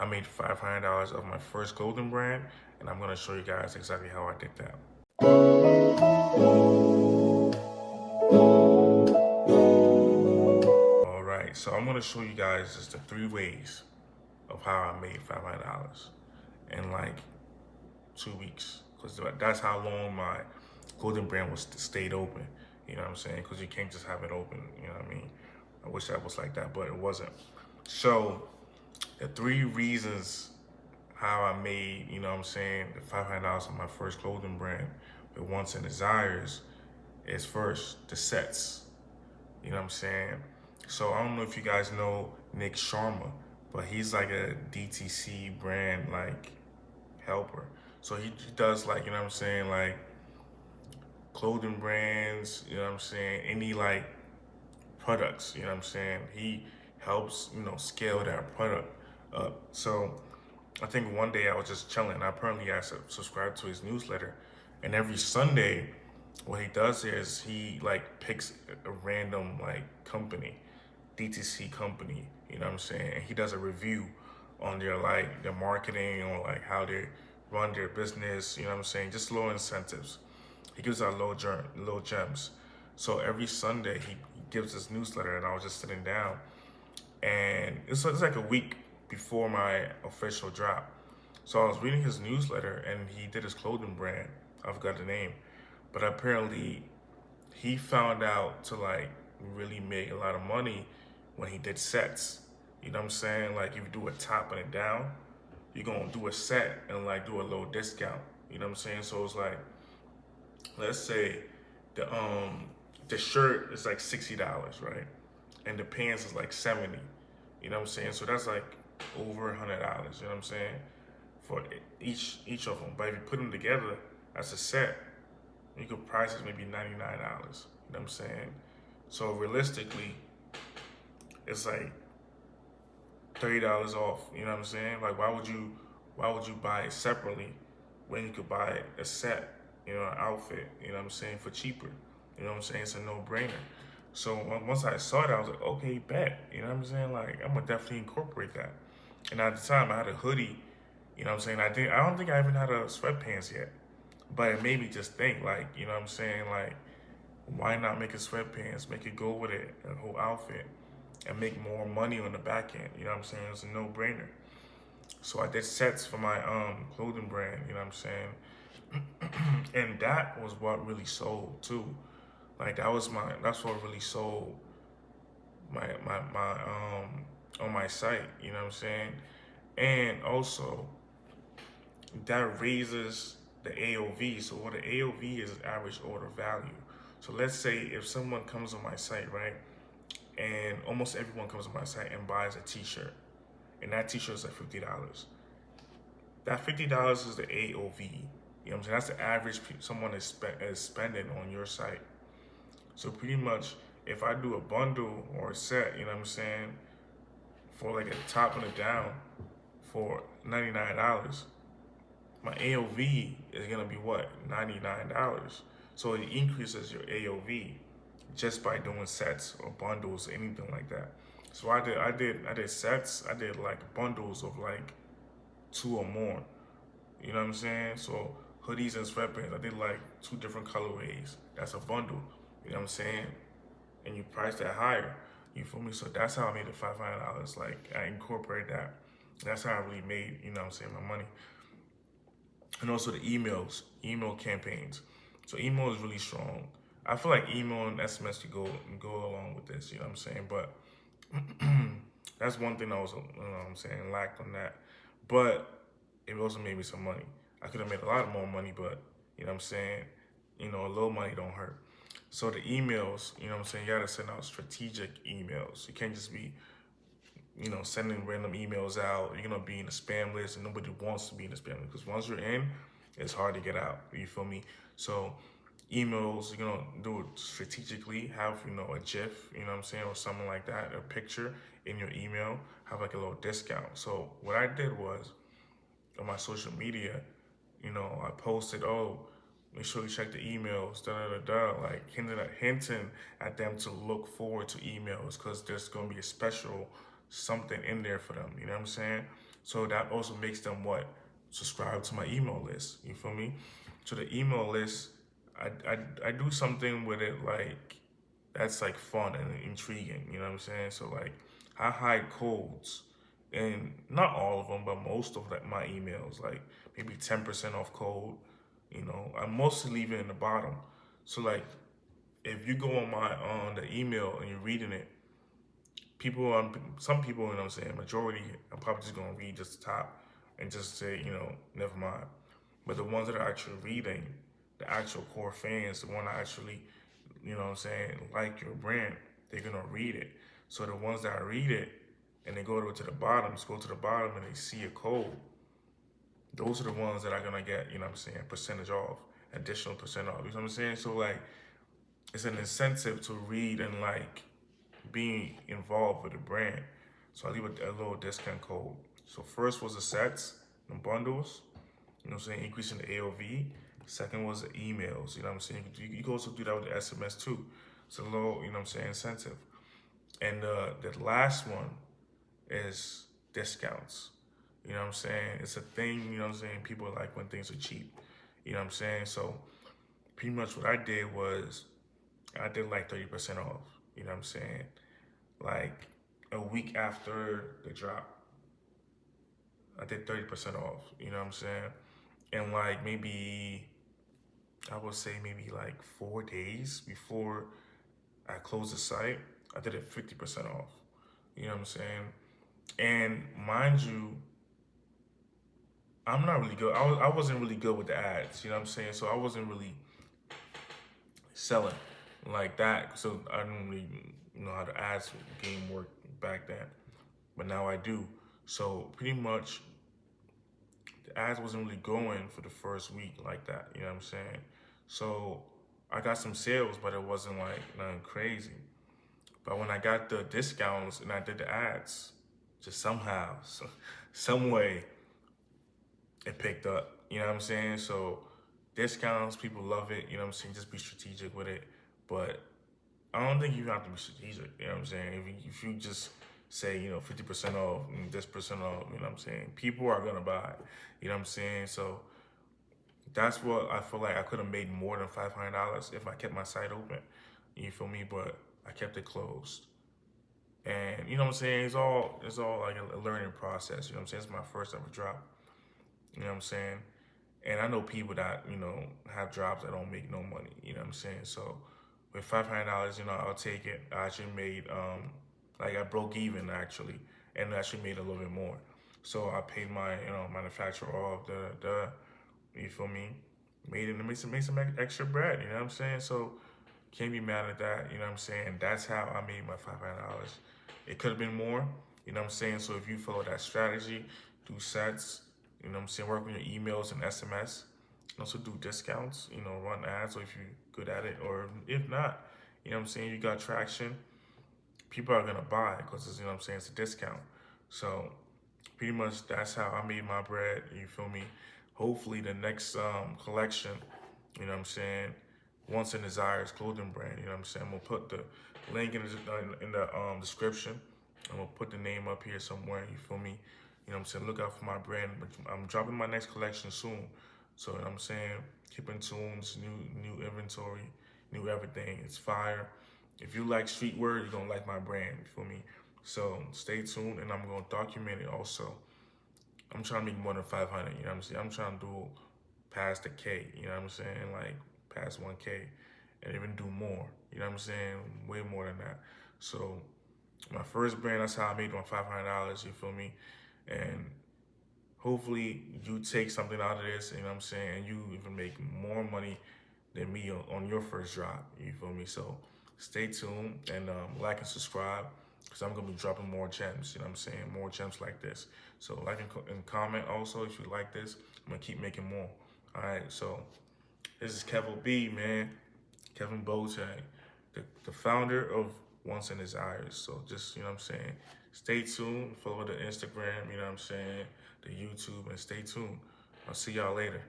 I made $500 of my first clothing brand, and I'm gonna show you guys exactly how I did that. All right, so I'm gonna show you guys just the 3 ways of how I made $500 in like 2 weeks, because that's how long my clothing brand was stayed open. You know what I'm saying? Because you can't just have it open. You know what I mean? I wish that was like that, but it wasn't. So the 3 reasons how I made, you know what I'm saying, the $500 on my first clothing brand with Wants and Desires is first the sets. You know what I'm saying? So I don't know if you guys know Nick Sharma, but he's like a DTC brand like helper. So he does like, you know what I'm saying, like clothing brands, you know what I'm saying, any like products, you know what I'm saying? He helps, scale that product up. So I think one day I was just chilling. Apparently I subscribed to his newsletter, and every Sunday what he does is he like picks a random like company, DTC company, you know what I'm saying? And he does a review on their marketing, or like how they run their business, you know what I'm saying? Just low incentives. He gives out low gems. So every Sunday he gives this newsletter, and I was just sitting down, and it's like a week before my official drop. So I was reading his newsletter, and he did his clothing brand. I forgot the name, but apparently he found out to like really make a lot of money when he did sets. You know what I'm saying? Like if you do a top and a down, you're gonna do a set and like do a low discount. You know what I'm saying? So it's like, let's say the um the shirt is like $60, right? And the pants is like 70. You know what I'm saying? So that's like over $100. You know what I'm saying? For each of them. But if you put them together as a set, you could price it maybe $99. You know what I'm saying? So realistically, it's like $30 off. You know what I'm saying? Like why would you buy it separately when you could buy a set, an outfit, you know what I'm saying, for cheaper? You know what I'm saying? It's a no-brainer. So once I saw it, I was like, okay, bet. You know what I'm saying? Like I'm gonna definitely incorporate that. And at the time, I had a hoodie. You know what I'm saying? I don't think I even had a sweatpants yet. But it made me just think, like, you know what I'm saying? Like, why not make a sweatpants? Make it go with it, a whole outfit, and make more money on the back end. You know what I'm saying? It's a no-brainer. So I did sets for my clothing brand. You know what I'm saying? And that was what really sold too. Like that's what really sold my on my site. You know what I'm saying? And also that raises the AOV. So what the AOV is average order value. So let's say if someone comes on my site, right, and almost everyone comes on my site and buys a T-shirt, and that T-shirt is like $50. That $50 is the AOV. You know what I'm saying? That's the average someone is spending on your site. So pretty much, if I do a bundle or a set, you know what I'm saying, for like a top and a down for $99, my AOV is gonna be what? $99. So it increases your AOV just by doing sets or bundles, anything like that. So I did sets. I did like bundles of like two or more. You know what I'm saying? So hoodies and sweatpants, I did like two different colorways. That's a bundle. You know what I'm saying? And you price that higher. You feel me? So that's how I made the $500. Like I incorporated that. That's how I really made, you know what I'm saying, my money. And also the email campaigns. So email is really strong. I feel like email and SMS could go along with this, you know what I'm saying? But that's one thing I was, you know what I'm saying, lacked on that. But it also made me some money. I could have made a lot more money, but you know what I'm saying? A little money don't hurt. So the emails, you know what I'm saying, you gotta send out strategic emails. You can't just be, sending random emails out. You're gonna be in the spam list, and nobody wants to be in the spam list because once you're in, it's hard to get out. You feel me? So emails, you're gonna do it strategically. Have a GIF, you know what I'm saying, or something like that, a picture in your email. Have like a little discount. So what I did was on my social media, I posted, oh, make sure you check the emails, like hinting at them to look forward to emails because there's gonna be a special something in there for them. You know what I'm saying? So that also makes them what? Subscribe to my email list. You feel me? So the email list, I do something with it like that's like fun and intriguing. You know what I'm saying? So like I hide codes, and not all of them, but most of like my emails, like maybe 10% off code. You know, I mostly leave it in the bottom. So like if you go on the email and you're reading it, some people, you know what I'm saying, majority, I'm probably just gonna read just the top and just say, never mind. But the ones that are actually reading, the actual core fans, the one that actually, you know what I'm saying, like your brand, they're gonna read it. So the ones that read it and they go to the bottom, scroll to the bottom and they see a code, those are the ones that are gonna get, you know what I'm saying, percentage off, additional percent off. You know what I'm saying? So like it's an incentive to read and like being involved with the brand. So I leave a little discount code. So first was the sets, the bundles, you know what I'm saying, increasing the AOV. Second was the emails, you know what I'm saying. You can also do that with the SMS too. It's a little, you know what I'm saying, incentive. And the last one is discounts. You know what I'm saying? It's a thing, you know what I'm saying? People like when things are cheap. You know what I'm saying? So pretty much what I did was I did like 30% off. You know what I'm saying? Like a week after the drop, I did 30% off. You know what I'm saying? And like maybe I would say maybe like 4 days before I closed the site, I did it 50% off. You know what I'm saying? And mind you, I'm not really good. I wasn't really good with the ads. You know what I'm saying? So I wasn't really selling like that. So I didn't really know how the ads game worked back then, but now I do. So pretty much the ads wasn't really going for the first week like that. You know what I'm saying? So I got some sales, but it wasn't like nothing crazy. But when I got the discounts and I did the ads, just somehow, some way, it picked up. You know what I'm saying? So discounts, people love it. You know what I'm saying? Just be strategic with it. But I don't think you have to be strategic. You know what I'm saying? If you just say, 50% off and this percent off, you know what I'm saying? People are gonna buy. You know what I'm saying? So that's what I feel like I could have made more than $500 if I kept my site open. You feel me? But I kept it closed. And you know what I'm saying? It's all like a learning process. You know what I'm saying? It's my first ever drop. You know what I'm saying? And I know people that, have jobs that don't make no money. You know what I'm saying? So with $500, I'll take it. I actually made, like I broke even actually, and actually made a little bit more. So I paid my, manufacturer off, you feel me? Made some extra bread, you know what I'm saying? So can't be mad at that, you know what I'm saying? That's how I made my $500. It could have been more, you know what I'm saying? So if you follow that strategy, do sets, you know what I'm saying, work on your emails and SMS, also do discounts, run ads, or if you're good at it, or if not, you know what I'm saying, you got traction, people are gonna buy because it's, you know what I'm saying, it's a discount. So pretty much that's how I made my bread, you feel me? Hopefully the next collection, you know what I'm saying, Wants and Desires clothing brand, you know what I'm saying, I'm gonna put the link in the description. I'm gonna put the name up here somewhere, you feel me? You know what I'm saying, look out for my brand. I'm dropping my next collection soon. So you know what I'm saying, keep in tune, it's new inventory, new everything, it's fire. If you like streetwear, you're gonna like my brand, you feel me? So stay tuned, and I'm gonna document it also. I'm trying to make more than 500, you know what I'm saying? I'm trying to do past the K, you know what I'm saying? Like past 1K, and even do more, you know what I'm saying? Way more than that. So my first brand, that's how I made my $500, you feel me? And hopefully you take something out of this, you know what I'm saying? And you even make more money than me on your first drop, you feel me? So stay tuned and like and subscribe, because I'm gonna be dropping more gems, you know what I'm saying? More gems like this. So like and comment also if you like this. I'm gonna keep making more. All right, so this is Kevin B, man. Kevin Boateng, the founder of Wants and Desires. So just, you know what I'm saying, stay tuned, follow the Instagram, you know what I'm saying, the YouTube, and stay tuned. I'll see y'all later.